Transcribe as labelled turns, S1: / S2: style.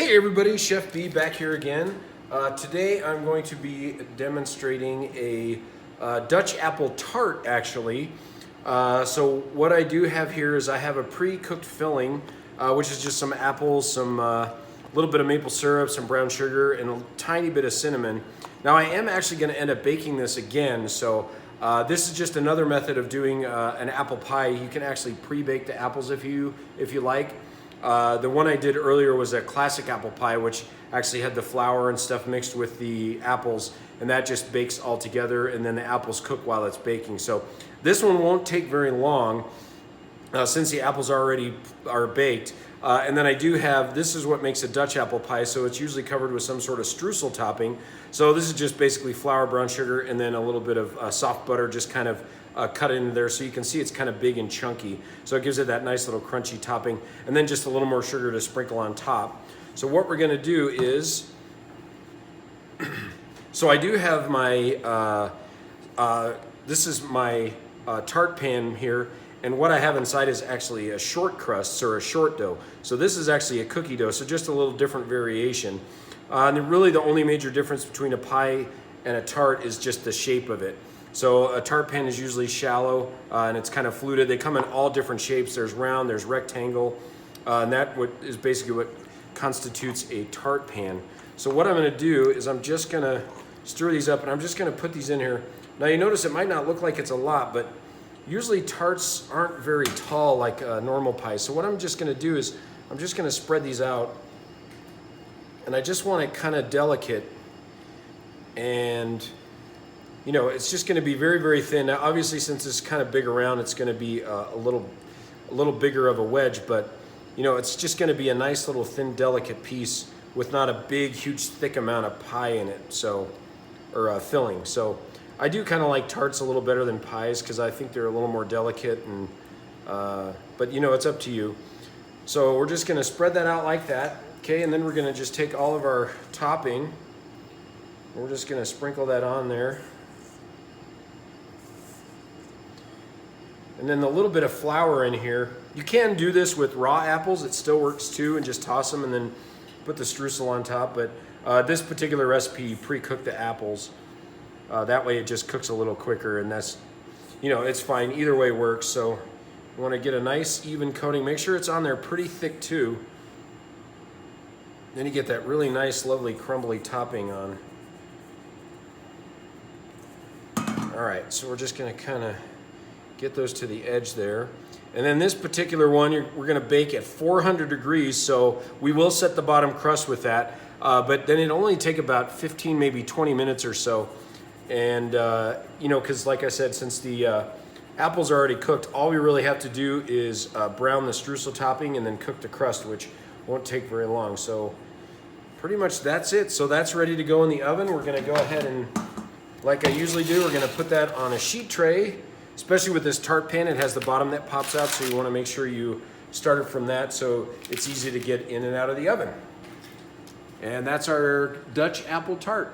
S1: Hey everybody, Chef B back here again. Today I'm going to be demonstrating a Dutch apple tart actually. So what I do have here is I have a pre-cooked filling, which is just some apples, some little bit of maple syrup, some brown sugar, and a tiny bit of cinnamon. Now I am actually going to end up baking this again, so this is just another method of doing an apple pie. You can actually pre-bake the apples if you like. The one I did earlier was a classic apple pie, which actually had the flour and stuff mixed with the apples, and that just bakes all together, and then the apples cook while it's baking. So this one won't take very long since the apples already are baked. And then I do have, this is what makes a Dutch apple pie, so it's usually covered with some sort of streusel topping. So this is just basically flour, brown sugar, and then a little bit of soft butter just kind of cut into there, so you can see it's kind of big and chunky. So it gives it that nice little crunchy topping, and then just a little more sugar to sprinkle on top. So what we're gonna do is, so I do have my, this is my tart pan here, and what I have inside is actually a short crust, or a short dough. So this is actually a cookie dough, so just a little different variation. And really the only major difference between a pie and a tart is just the shape of it. So a tart pan is usually shallow and it's kind of fluted. They come in all different shapes. There's round, there's rectangle, and that is basically what constitutes a tart pan. So what I'm gonna do is I'm just gonna stir these up, and I'm just gonna put these in here. Now you notice it might not look like it's a lot, but usually tarts aren't very tall like normal pies. So what I'm just gonna do is I'm just gonna spread these out, and I just want it kind of delicate, and you know, it's just going to be very, very thin. Now, obviously, since it's kind of big around, it's going to be a little bigger of a wedge, but you know, it's just going to be a nice little thin, delicate piece with not a big, huge, thick amount of pie in it, so, or filling. So I do kind of like tarts a little better than pies because I think they're a little more delicate, and but you know, it's up to you. So we're just going to spread that out like that, okay, and then we're going to just take all of our topping, and we're just going to sprinkle that on there. And then a little bit of flour in here. You can do this with raw apples, it still works too, and just toss them and then put the streusel on top. But this particular recipe, you pre-cook the apples. That way it just cooks a little quicker, and that's, you know, it's fine. Either way works. So you want to get a nice even coating. Make sure it's on there pretty thick too. Then you get that really nice, lovely, crumbly topping on. All right, so we're just going to kind of get those to the edge there. And then this particular one, we're gonna bake at 400 degrees, so we will set the bottom crust with that, but then it'll only take about 15, maybe 20 minutes or so. And you know, because like I said, since the apples are already cooked, all we really have to do is brown the streusel topping and then cook the crust, which won't take very long. So pretty much that's it. So that's ready to go in the oven. We're gonna go ahead and, like I usually do, we're gonna put that on a sheet tray. Especially with this tart pan, it has the bottom that pops out, so you want to make sure you start it from that so it's easy to get in and out of the oven. And that's our Dutch apple tart.